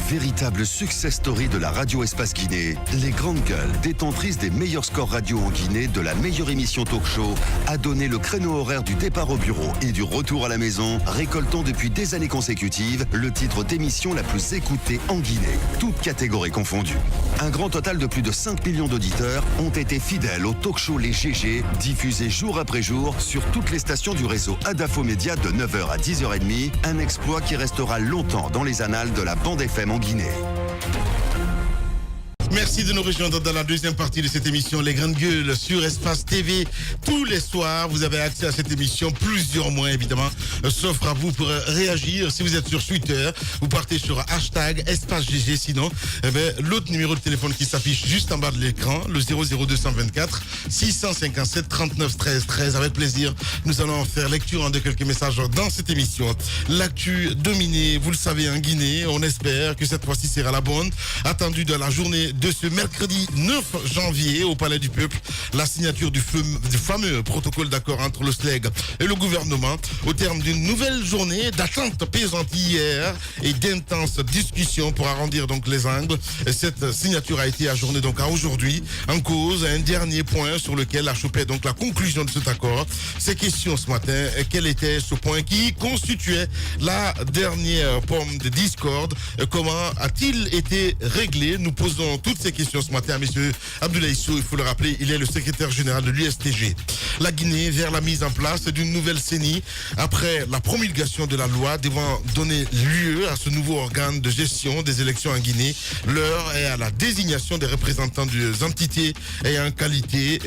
Véritable success story de la radio Espace Guinée, les Grandes Gueules, détentrices des meilleurs scores radio en Guinée, de la meilleure émission talk show, a donné le créneau horaire du départ au bureau et du retour à la maison, récoltant depuis des années consécutives le titre d'émission la plus écoutée en Guinée, toutes catégories confondues. Un grand total de plus de 5 millions d'auditeurs ont été fidèles au talk show Les GG, diffusé jour après jour sur toutes les stations du réseau Adafo Média de 9h à 10h30, un exploit qui restera longtemps dans les annales de la bande FM en Guinée. Merci de nous rejoindre dans la deuxième partie de cette émission Les Grandes Gueules sur Espace TV. Tous les soirs, vous avez accès à cette émission, plusieurs mois évidemment, s'offre à vous pour réagir. Si vous êtes sur Twitter, vous partez sur hashtag Espace GG. Sinon, l'autre numéro de téléphone qui s'affiche juste en bas de l'écran, le 00224 657 39 13 13. Avec plaisir, nous allons faire lecture de quelques messages dans cette émission. L'actu dominée, vous le savez, en Guinée. On espère que cette fois-ci sera la bonne. Attendue dans la journée de ce mercredi 9 janvier au Palais du Peuple, la signature du fameux protocole d'accord entre le SLEG et le gouvernement au terme d'une nouvelle journée d'attente pesante hier et d'intenses discussions pour arrondir donc les angles. Cette signature a été ajournée donc à aujourd'hui. En cause, un dernier point sur lequel a chopé donc la conclusion de cet accord. Ces questions ce matin, quel était ce point qui constituait la dernière pomme de discorde? Comment a-t-il été réglé? Nous posons toutes ces questions ce matin à M. Abdoulaye Sow. Il faut le rappeler, il est le secrétaire général de l'USTG. La Guinée vers la mise en place d'une nouvelle CENI après la promulgation de la loi devant donner lieu à ce nouveau organe de gestion des élections en Guinée. L'heure est à la désignation des représentants des entités ayant qualité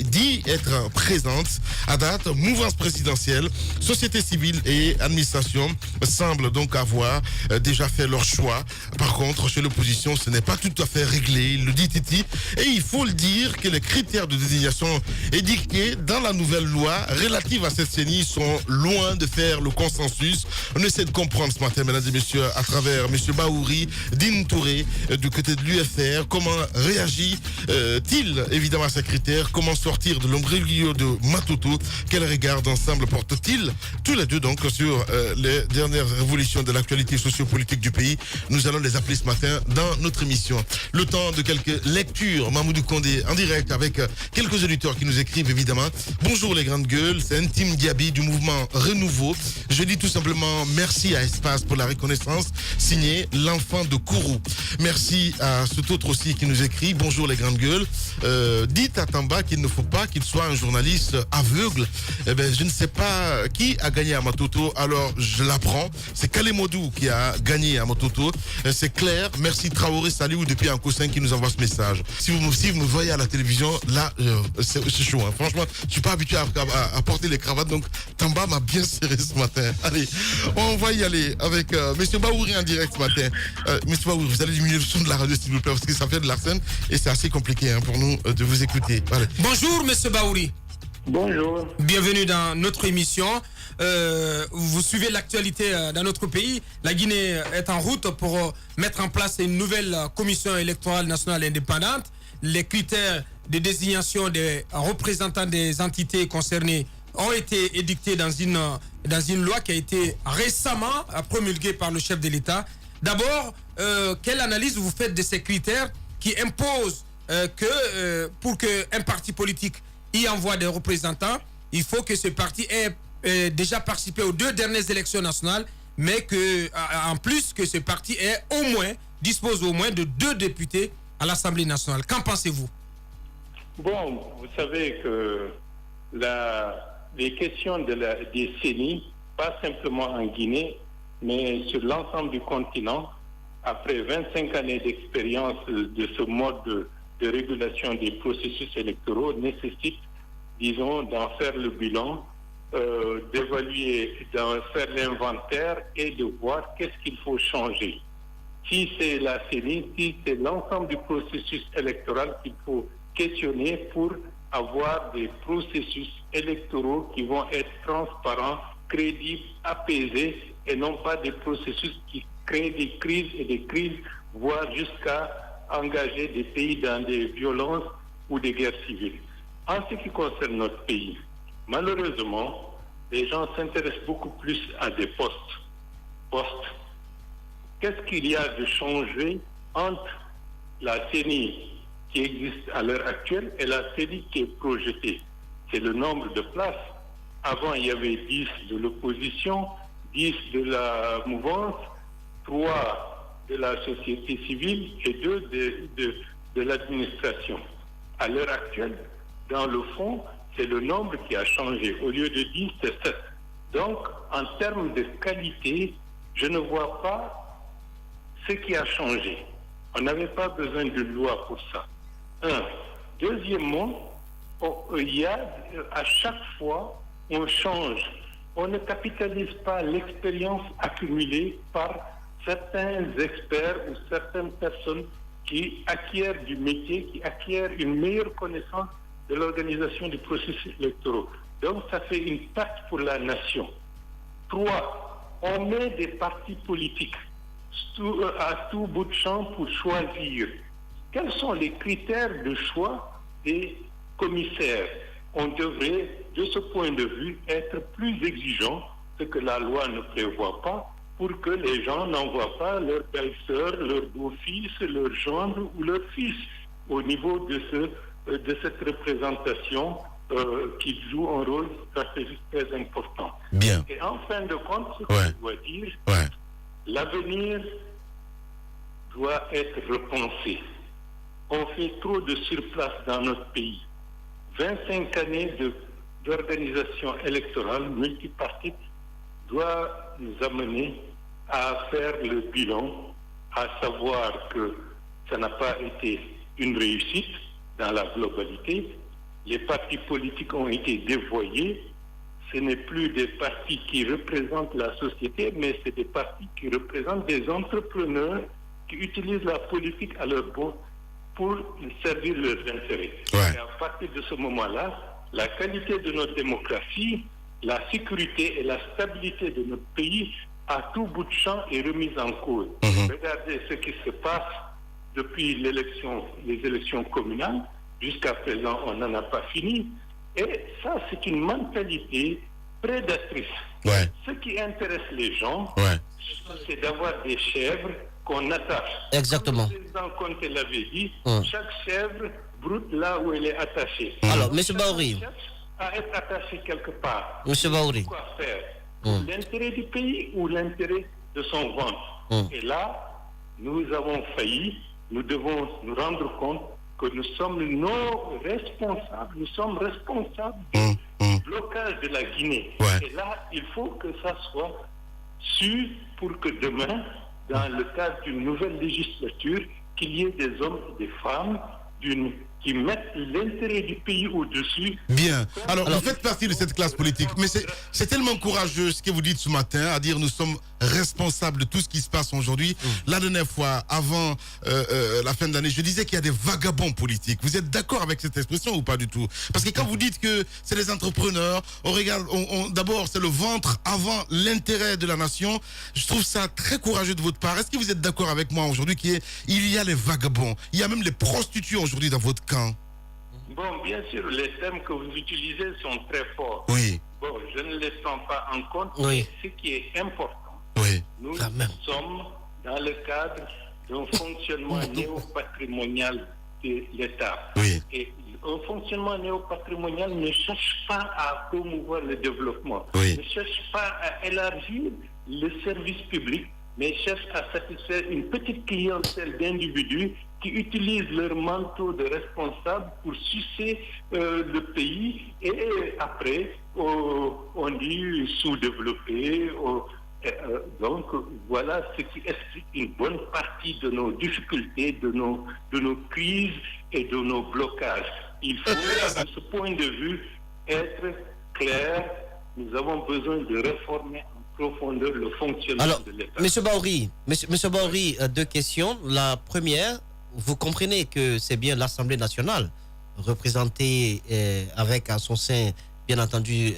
dit être présentes. À date, mouvance présidentielle, société civile et administration semblent donc avoir déjà fait leur choix. Par contre, chez l'opposition, ce n'est pas tout à fait réglé, il le dit Titi, et il faut le dire que les critères de désignation édictés dans la nouvelle loi relative à cette CENI sont loin de faire le consensus. On essaie de comprendre ce matin, mesdames et messieurs, à travers M. Baouri, Dine Touré, du côté de l'UFR, comment réagit-il évidemment à ces critères, comment sortir de l'ombrellio de Matoto, quel regard d'ensemble portent-ils tous les deux donc sur les dernières révolutions de l'actualité sociopolitique du pays. Nous allons les appeler ce matin dans notre émission. Le temps de quelques lectures, Mamoudou Condé en direct avec quelques auditeurs qui nous écrivent évidemment. Bonjour les Grandes Gueules, c'est Intime Diaby du mouvement Renouveau. Je dis tout simplement merci à Espace pour la reconnaissance, signé l'enfant de Kourou. Merci à cet autre aussi qui nous écrit. Bonjour les Grandes Gueules. Dites à Tamba qu'il ne faut pas qu'il soit un journaliste aveugle. Eh ben, je ne sais pas qui a gagné à Matoto, alors je l'apprends. C'est Kalemodou qui a gagné à Matoto. C'est clair. Merci Traoré, salut depuis un coussin qui nous envoie ce message. Si vous me voyez à la télévision, là, c'est chaud. Hein. Franchement, je suis pas habitué à porter les cravates, donc Tamba m'a bien serré ce matin. Allez, on va y aller avec Monsieur Baouri en direct ce matin. Monsieur Baouri, vous allez diminuer le son de la radio s'il vous plaît, parce que ça fait de l'arsène et c'est assez compliqué pour nous de vous écouter. Allez. Bonjour Monsieur Baouri. Bonjour. Bienvenue dans notre émission. Vous suivez l'actualité dans notre pays. La Guinée est en route pour mettre en place une nouvelle commission électorale nationale indépendante. Les critères de désignation des représentants des entités concernées ont été édictés dans une loi qui a été récemment promulguée par le chef de l'État. D'abord, quelle analyse vous faites de ces critères qui imposent que pour qu'un parti politique y envoie des représentants, il faut que ce parti ait déjà participé aux 2 dernières élections nationales, mais que en plus que ce parti dispose au moins de 2 députés à l'Assemblée nationale. Qu'en pensez-vous? Bon, vous savez que les questions des CENI, pas simplement en Guinée, mais sur l'ensemble du continent, après 25 années d'expérience de ce mode de régulation des processus électoraux, nécessitent, disons, d'en faire le bilan, d'évaluer, d'en faire l'inventaire et de voir qu'est-ce qu'il faut changer. Si c'est la CENI, si c'est l'ensemble du processus électoral qu'il faut questionner pour avoir des processus électoraux qui vont être transparents, crédibles, apaisés, et non pas des processus qui créent des crises, voire jusqu'à engager des pays dans des violences ou des guerres civiles. En ce qui concerne notre pays, malheureusement, les gens s'intéressent beaucoup plus à des postes qu'est-ce qu'il y a de changé entre la CENI qui existe à l'heure actuelle et la CENI qui est projetée? C'est le nombre de places. Avant, il y avait 10 de l'opposition, 10 de la mouvance, 3 de la société civile et 2 de l'administration. À l'heure actuelle, dans le fond, c'est le nombre qui a changé. Au lieu de 10, c'est 7. Donc, en termes de qualité, je ne vois pas ce qui a changé. On n'avait pas besoin de loi pour ça. Deuxièmement, il y a, à chaque fois, on change. On ne capitalise pas l'expérience accumulée par certains experts ou certaines personnes qui acquièrent du métier, qui acquièrent une meilleure connaissance de l'organisation du processus électoral. Donc, ça fait une perte pour la nation. 3, on met des partis politiques à tout bout de champ pour choisir. Quels sont les critères de choix des commissaires? On devrait, de ce point de vue, être plus exigeant, ce que la loi ne prévoit pas, pour que les gens n'envoient pas leur belle-sœur, leur beau-fils, leur gendre ou leur fils au niveau de cette représentation qui joue un rôle stratégique très important. Bien. Et en fin de compte, ce que je dois dire, l'avenir doit être repensé. On fait trop de surplace dans notre pays. 25 années d'organisation électorale multipartite doit nous amener à faire le bilan, à savoir que ça n'a pas été une réussite dans la globalité. Les partis politiques ont été dévoyés. Ce n'est plus des partis qui représentent la société, mais c'est des partis qui représentent des entrepreneurs qui utilisent la politique à leur bon pour servir leurs intérêts. Et à partir de ce moment-là, la qualité de notre démocratie, la sécurité et la stabilité de notre pays à tout bout de champ est remise en cause. Regardez ce qui se passe depuis les élections communales. Jusqu'à présent, on n'en a pas fini. Et ça, c'est une mentalité prédatrice. Ce qui intéresse les gens, c'est d'avoir des chèvres qu'on attache. Exactement. Comme le président Conté l'avait dit, chaque chèvre broute là où elle est attachée. Alors, M. Bahouri. À être attaché quelque part. M. Bahouri. Quoi faire? L'intérêt du pays ou l'intérêt de son ventre? Et là, nous avons failli. Nous devons nous rendre compte que nous sommes responsables. Nous sommes responsables du blocage de la Guinée. Et là, il faut que ça soit su pour que demain, dans le cadre d'une nouvelle législature, qu'il y ait des hommes et des femmes qui mettent l'intérêt du pays au-dessus. Bien. Alors, vous faites partie de cette classe politique, mais c'est tellement courageux ce que vous dites ce matin, à dire nous sommes responsables de tout ce qui se passe aujourd'hui. La dernière fois, avant la fin de l'année, je disais qu'il y a des vagabonds politiques. Vous êtes d'accord avec cette expression ou pas du tout? Parce que quand vous dites que c'est des entrepreneurs, on regarde, d'abord c'est le ventre avant l'intérêt de la nation. Je trouve ça très courageux de votre part. Est-ce que vous êtes d'accord avec moi aujourd'hui qu'il y a les vagabonds, il y a même les prostituées aujourd'hui dans votre camp? Bon, bien sûr, les thèmes que vous utilisez sont très forts. Oui. Bon, je ne les prends pas en compte. Oui. Ce qui est important, nous sommes dans le cadre d'un fonctionnement néo-patrimonial de l'État. Oui. Et un fonctionnement néo-patrimonial ne cherche pas à promouvoir le développement, ne cherche pas à élargir le service public, mais cherche à satisfaire une petite clientèle d'individus qui utilisent leur manteau de responsable pour sucer le pays et après on dit sous-développé. Donc voilà ce qui explique une bonne partie de nos difficultés, de nos crises et de nos blocages. Il faut, de ce point de vue, être clair. Nous avons besoin de réformer en profondeur le fonctionnement de l'État. Monsieur Bahouri, deux questions. La première, vous comprenez que c'est bien l'Assemblée nationale représentée avec à son sein, bien entendu,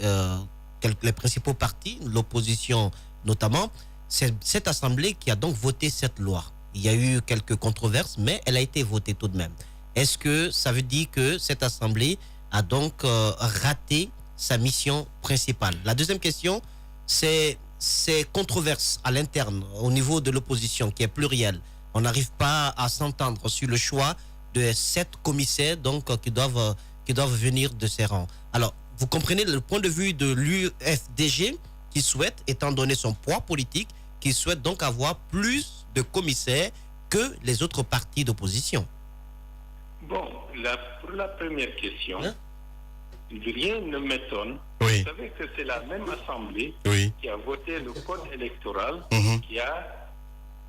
les principaux partis, l'opposition notamment. C'est cette Assemblée qui a donc voté cette loi. Il y a eu quelques controverses, mais elle a été votée tout de même. Est-ce que ça veut dire que cette Assemblée a donc raté sa mission principale? La deuxième question, c'est ces controverses à l'interne, au niveau de l'opposition, qui est plurielle, on n'arrive pas à s'entendre sur le choix de 7 commissaires donc, qui doivent venir de ces rangs. Alors, vous comprenez le point de vue de l'UFDG qui souhaite, étant donné son poids politique, qui souhaite donc avoir plus de commissaires que les autres partis d'opposition. Bon, pour la première question, rien ne m'étonne. Oui. Vous savez que c'est la même Assemblée qui a voté le code électoral, qui a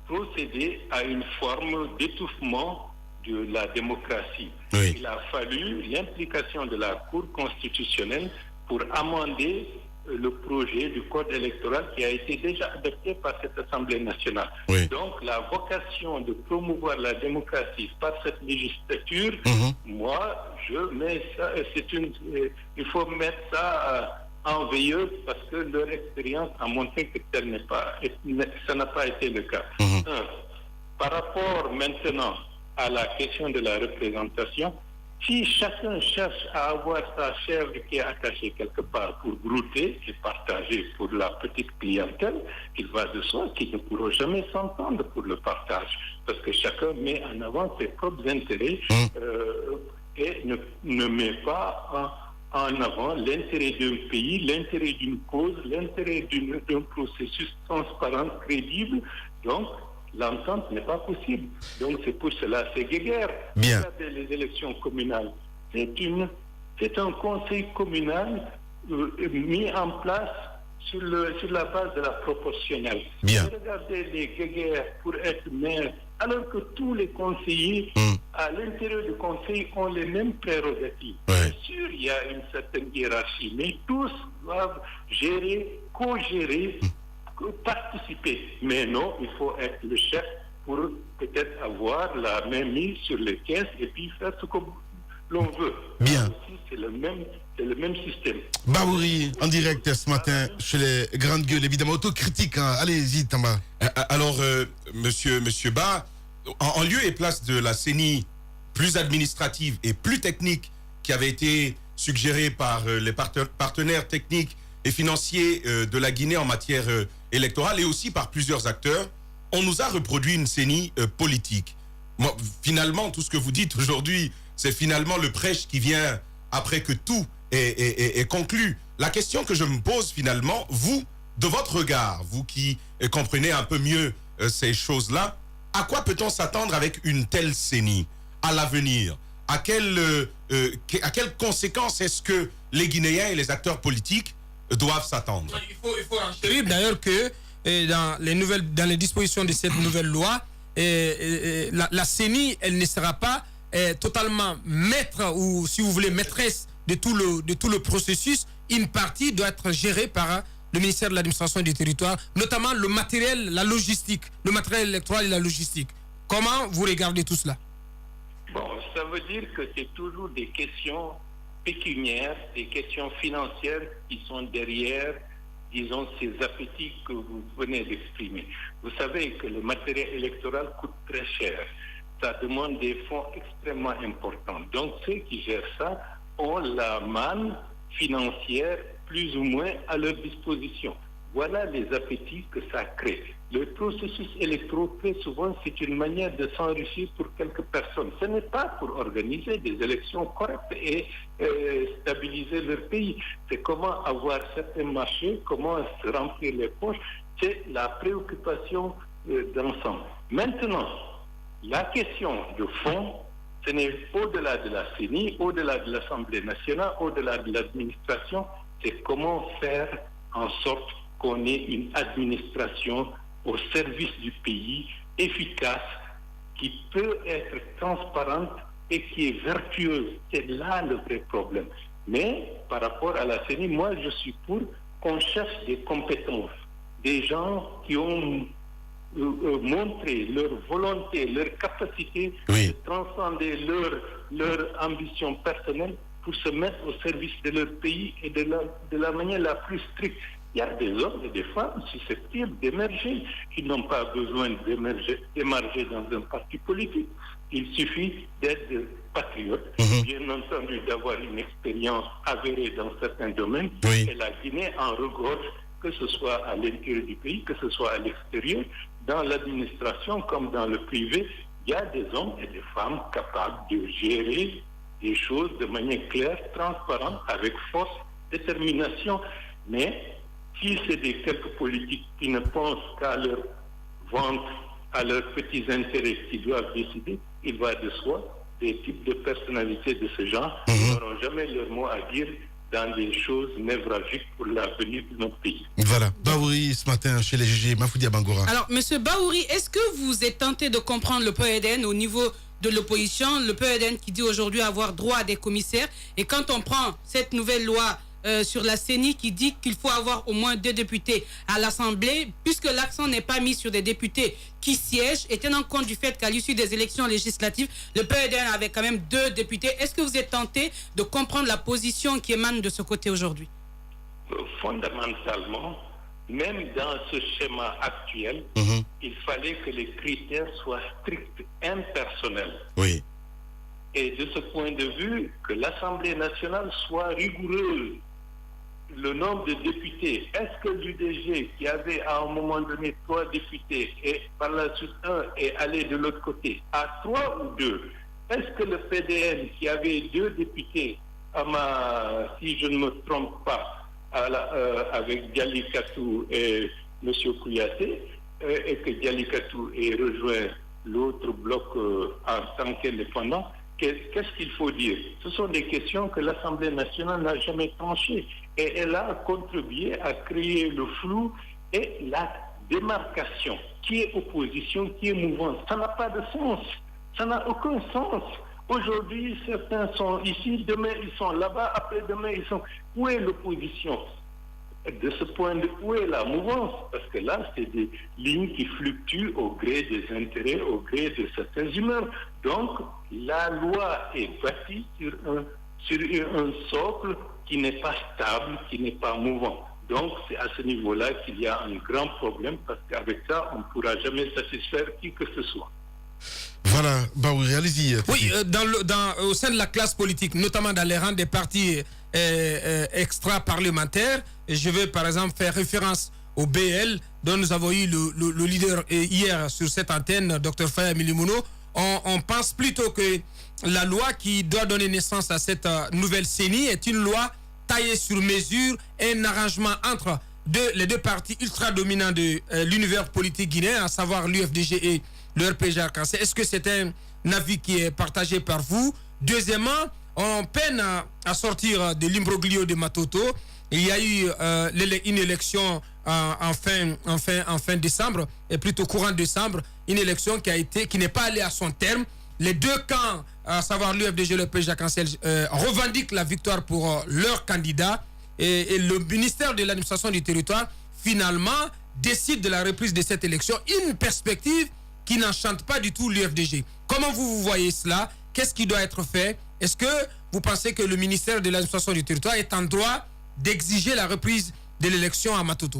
procédé à une forme d'étouffement de la démocratie. Oui. Il a fallu l'implication de la Cour constitutionnelle pour amender le projet du code électoral qui a été déjà adopté par cette Assemblée nationale. Oui. Donc, la vocation de promouvoir la démocratie par cette législature, moi, je mets ça, il faut mettre ça en veilleuse parce que leur expérience a montré que ça n'a pas été le cas. Par rapport maintenant à la question de la représentation, si chacun cherche à avoir sa chèvre qui est attachée quelque part pour brouter et partager pour la petite clientèle, il va de soi qu'ils ne pourront jamais s'entendre pour le partage. Parce que chacun met en avant ses propres intérêts et ne met pas en avant l'intérêt d'un pays, l'intérêt d'une cause, l'intérêt d'un processus transparent, crédible. Donc, l'entente n'est pas possible. Donc c'est pour cela, c'est guéguerre. Bien. Regardez les élections communales. C'est un conseil communal mis en place sur la base de la proportionnelle. Bien. Regardez les guéguerres pour être maire, alors que tous les conseillers à l'intérieur du conseil ont les mêmes prérogatives. Ouais. Bien sûr, il y a une certaine hiérarchie, mais tous doivent gérer, co-gérer, participer. Mais non, il faut être le chef pour peut-être avoir la main mise sur les caisses et puis faire ce que l'on veut. Bien. Là aussi, c'est le même système. Baouri, en direct ce matin chez les Grandes Gueules, évidemment, autocritique. Hein. Allez-y, Tamba. Alors, monsieur Ba, en lieu et place de la CENI plus administrative et plus technique qui avait été suggérée par les partenaires techniques et financiers de la Guinée en matière électorale et aussi par plusieurs acteurs, on nous a reproduit une CENI politique. Moi, finalement, tout ce que vous dites aujourd'hui, c'est finalement le prêche qui vient après que tout est conclu. La question que je me pose finalement, vous, de votre regard, vous qui comprenez un peu mieux ces choses-là, à quoi peut-on s'attendre avec une telle CENI à l'avenir? À quelles conséquences est-ce que les Guinéens et les acteurs politiques doivent s'attendre? Il faut enchérir d'ailleurs que dans les dispositions de cette nouvelle loi, la CENI, elle ne sera pas totalement maître ou, si vous voulez, maîtresse de tout le processus. Une partie doit être gérée par le ministère de l'administration et du territoire, notamment le matériel, la logistique, le matériel électoral et la logistique. Comment vous regardez tout cela? Bon, ça veut dire que c'est toujours des questions pécuniaires, des questions financières qui sont derrière, disons, ces appétits que vous venez d'exprimer. Vous savez que le matériel électoral coûte très cher. Ça demande des fonds extrêmement importants. Donc, ceux qui gèrent ça ont la manne financière plus ou moins à leur disposition. Voilà les appétits que ça crée. Le processus électoral, très souvent, c'est une manière de s'enrichir pour quelques personnes. Ce n'est pas pour organiser des élections correctes et stabiliser leur pays. C'est comment avoir certains marchés, comment se remplir les poches. C'est la préoccupation d'ensemble. Maintenant, la question de fond, ce n'est au-delà de la CENI, au-delà de l'Assemblée nationale, au-delà de l'administration, c'est comment faire en sorte qu'on ait une administration au service du pays, efficace, qui peut être transparente et qui est vertueuse. C'est là le vrai problème. Mais par rapport à la CENI, moi je suis pour qu'on cherche des compétences, des gens qui ont montré leur volonté, leur capacité de transcender leur ambition personnelle pour se mettre au service de leur pays et de la manière la plus stricte. Il y a des hommes et des femmes susceptibles d'émerger, qui n'ont pas besoin d'émerger dans un parti politique. Il suffit d'être patriote, bien entendu d'avoir une expérience avérée dans certains domaines. Et la Guinée en regorge que ce soit à l'intérieur du pays, que ce soit à l'extérieur, dans l'administration comme dans le privé, il y a des hommes et des femmes capables de gérer des choses de manière claire, transparente, avec force, détermination. Mais si c'est des quelques politiques qui ne pensent qu'à leur ventre, à leurs petits intérêts qui doivent décider, il va de soi, des types de personnalités de ce genre n'auront jamais leur mot à dire dans des choses névralgiques pour l'avenir de notre pays. Voilà, Baouri ce matin chez les GG, Mafoudia Bangora. Alors, Monsieur Baouri, est-ce que vous êtes tenté de comprendre le PEDN au niveau de l'opposition, le PEDN qui dit aujourd'hui avoir droit à des commissaires, et quand on prend cette nouvelle loi sur la CENI qui dit qu'il faut avoir au moins 2 députés à l'Assemblée, puisque l'accent n'est pas mis sur des députés qui siègent, et tenant compte du fait qu'à l'issue des élections législatives, le PEDN avait quand même 2 députés. Est-ce que vous êtes tenté de comprendre la position qui émane de ce côté aujourd'hui? Fondamentalement, même dans ce schéma actuel, il fallait que les critères soient stricts, impersonnels. Oui. Et de ce point de vue, que l'Assemblée nationale soit rigoureuse. Le nombre de députés, est-ce que l'UDG, qui avait à un moment donné 3 députés, et par la suite 1 est allé de l'autre côté, à 3 ou 2? Est-ce que le PDN, qui avait 2 députés, si je ne me trompe pas, avec Diali Katou et M. Kouyaté, et que Diali Katou ait rejoint l'autre bloc en tant qu'indépendant, qu'est-ce qu'il faut dire? Ce sont des questions que l'Assemblée nationale n'a jamais tranchées. Et elle a contribué à créer le flou et la démarcation. Qui est opposition, qui est mouvance? Ça n'a pas de sens. Ça n'a aucun sens. Aujourd'hui, certains sont ici, demain ils sont là-bas, après-demain ils sont... Où est l'opposition? De ce point de vue, où est la mouvance? Parce que là, c'est des lignes qui fluctuent au gré des intérêts, au gré de certaines humeurs. Donc, la loi est bâtie sur un socle qui n'est pas stable, qui n'est pas mouvant. Donc, c'est à ce niveau-là qu'il y a un grand problème, parce qu'avec ça, on ne pourra jamais satisfaire qui que ce soit. Voilà, Baouri, allez-y. Oui, au sein de la classe politique, notamment dans les rangs des partis extra-parlementaires, je vais par exemple faire référence au BL, dont nous avons eu le leader hier sur cette antenne, Dr Faya Milimouno. On pense plutôt que la loi qui doit donner naissance à cette nouvelle CENI est une loi taillée sur mesure, un arrangement entre les 2 partis ultra-dominants de l'univers politique guinéen, à savoir l'UFDG et le RPG Arc-en-Ciel. Est-ce que c'est un avis qui est partagé par vous? Deuxièmement, on peine à sortir de l'imbroglio de Matoto. Il y a eu une élection en fin décembre, et plutôt courant décembre, une élection qui n'est pas allée à son terme. Les 2 camps, à savoir l'UFDG et le PSG Arc-en-Ciel, revendiquent la victoire pour leur candidat, et le ministère de l'administration du territoire finalement décide de la reprise de cette élection, une perspective qui n'enchante pas du tout l'UFDG. Comment vous voyez cela? Qu'est-ce qui doit être fait? Est-ce que vous pensez que le ministère de l'administration du territoire est en droit d'exiger la reprise de l'élection à Matoto?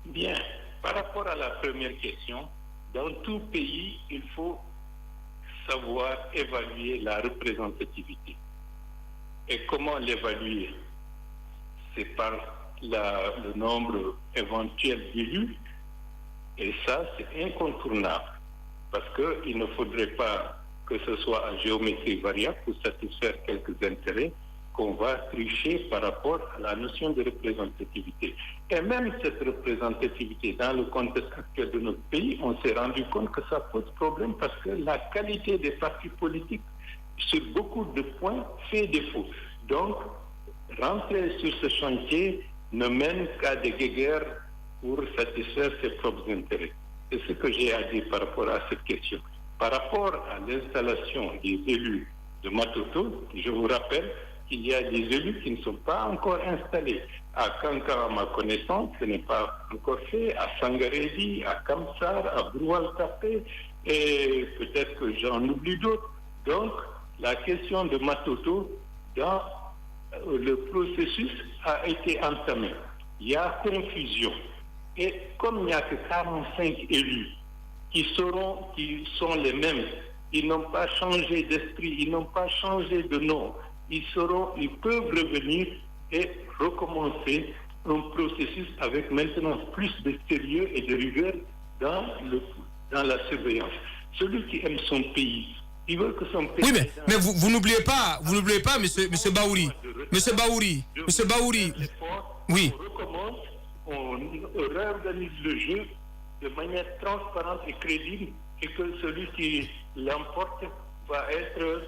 Bien. Par rapport à la première question, dans tout pays, il faut savoir évaluer la représentativité. Et comment l'évaluer? C'est par le nombre éventuel d'élus, et ça, c'est incontournable. Parce qu'il ne faudrait pas que ce soit à géométrie variable pour satisfaire quelques intérêts qu'on va tricher par rapport à la notion de représentativité. Et même cette représentativité, dans le contexte actuel de notre pays, on s'est rendu compte que ça pose problème, parce que la qualité des partis politiques, sur beaucoup de points, fait défaut. Donc, rentrer sur ce chantier ne mène qu'à des guéguerres pour satisfaire ses propres intérêts. C'est ce que j'ai à dire par rapport à cette question. Par rapport à l'installation des élus de Matoto, je vous rappelle qu'il y a des élus qui ne sont pas encore installés. À Kanka, à ma connaissance, ce n'est pas encore fait. À Sangaredi, à Kamsar, à Broual-Tapé, et peut-être que j'en oublie d'autres. Donc, la question de Matoto, dans le processus, a été entamé. Il y a confusion. Et comme il n'y a que 45 élus qui sont les mêmes, ils n'ont pas changé d'esprit, ils n'ont pas changé de nom, ils peuvent revenir et recommencer un processus avec maintenant plus de sérieux et de rigueur dans la surveillance. Celui qui aime son pays, il veut que son pays... Oui, mais vous n'oubliez pas, monsieur Baouri. Monsieur Baouri. Oui. On recommence, on réorganise le jeu de manière transparente et crédible et que celui qui l'emporte va être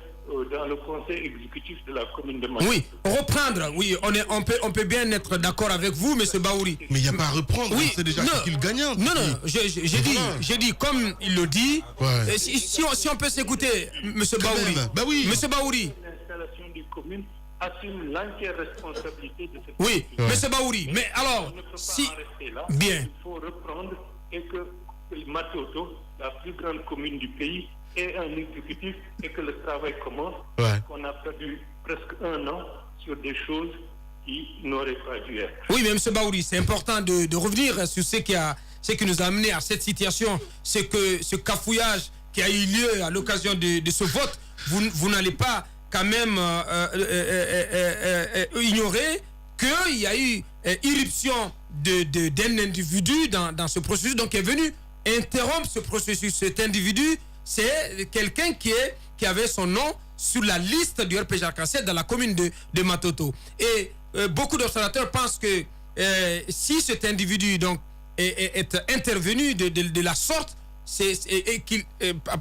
dans le conseil exécutif de la commune de Mato. Oui, reprendre, oui, on peut bien être d'accord avec vous, monsieur Baouri. Mais il n'y a pas à reprendre, Oui, c'est déjà qui le gagnant. Non, j'ai dit, comme il le dit, Ouais. si on peut s'écouter, monsieur Baouri. même, bah oui. Monsieur Baouri. L'installation des communes assume l'entière responsabilité de cette Oui, Ouais. monsieur Baouri. Mais alors, On ne peut pas si... en rester là. Bien. Il faut reprendre et que Matoto, la plus grande commune du pays, ait un exécutif et que le travail commence. Ouais. On a perdu presque 1 an sur des choses qui n'auraient pas dû être. Oui, mais M. Baouri, c'est important de revenir sur ce qui nous a amené à cette situation. C'est que ce cafouillage qui a eu lieu à l'occasion de ce vote, vous n'allez pas quand même ignorer qu'il y a eu irruption d'un individu dans ce processus, donc qui est venu interrompre ce processus. Cet individu, c'est quelqu'un qui avait son nom sur la liste du RPG Arc-en-Ciel dans la commune de Matoto. Et beaucoup d'observateurs pensent que si cet individu donc, est intervenu de la sorte,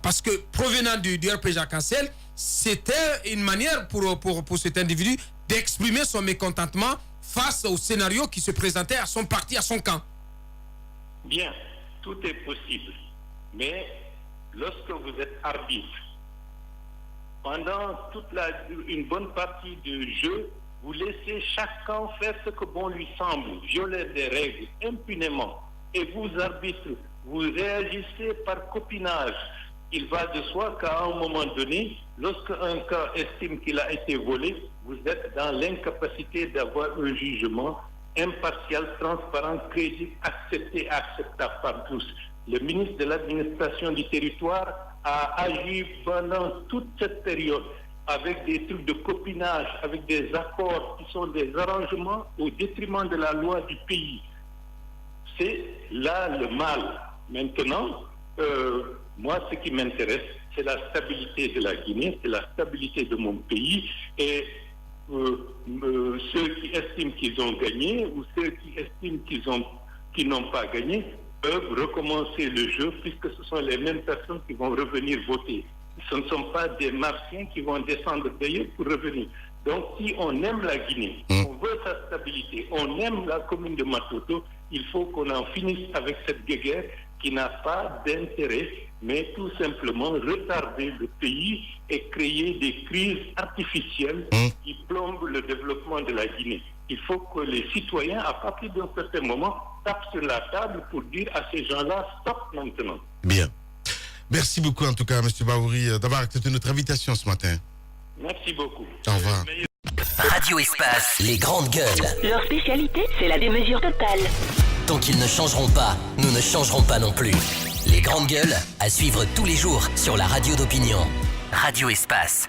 parce que provenant du RPG Arc-en-Ciel, c'était une manière pour cet individu d'exprimer son mécontentement face au scénario qui se présentait à son parti, à son camp. Bien, tout est possible. Mais lorsque vous êtes arbitre, pendant une bonne partie du jeu, vous laissez chacun faire ce que bon lui semble, violer des règles impunément. Et vous, arbitres, vous réagissez par copinage. Il va de soi qu'à un moment donné, lorsque un cas estime qu'il a été volé, vous êtes dans l'incapacité d'avoir un jugement impartial, transparent, crédible, accepté, acceptable par tous. Le ministre de l'administration du territoire a agi pendant toute cette période avec des trucs de copinage, avec des accords qui sont des arrangements au détriment de la loi du pays. C'est là le mal. Maintenant, moi, ce qui m'intéresse, c'est la stabilité de la Guinée, c'est la stabilité de mon pays. Et ceux qui estiment qu'ils ont gagné ou ceux qui estiment qu'ils n'ont pas gagné peuvent recommencer le jeu puisque ce sont les mêmes personnes qui vont revenir voter. Ce ne sont pas des Martiens qui vont descendre d'ailleurs pour revenir. Donc si on aime la Guinée, on veut sa stabilité, on aime la commune de Matoto, il faut qu'on en finisse avec cette guerre qui n'a pas d'intérêt, mais tout simplement retarder le pays et créer des crises artificielles qui plombent le développement de la Guinée. Il faut que les citoyens, à partir d'un certain moment, tapent sur la table pour dire à ces gens-là, stop maintenant. Bien. Merci beaucoup en tout cas, M. Baouri, d'avoir accepté notre invitation ce matin. Merci beaucoup. Au revoir. Radio Espace, les grandes gueules. Leur spécialité, c'est la démesure totale. Tant qu'ils ne changeront pas, nous ne changerons pas non plus. Les grandes gueules, à suivre tous les jours sur la radio d'opinion. Radio Espace.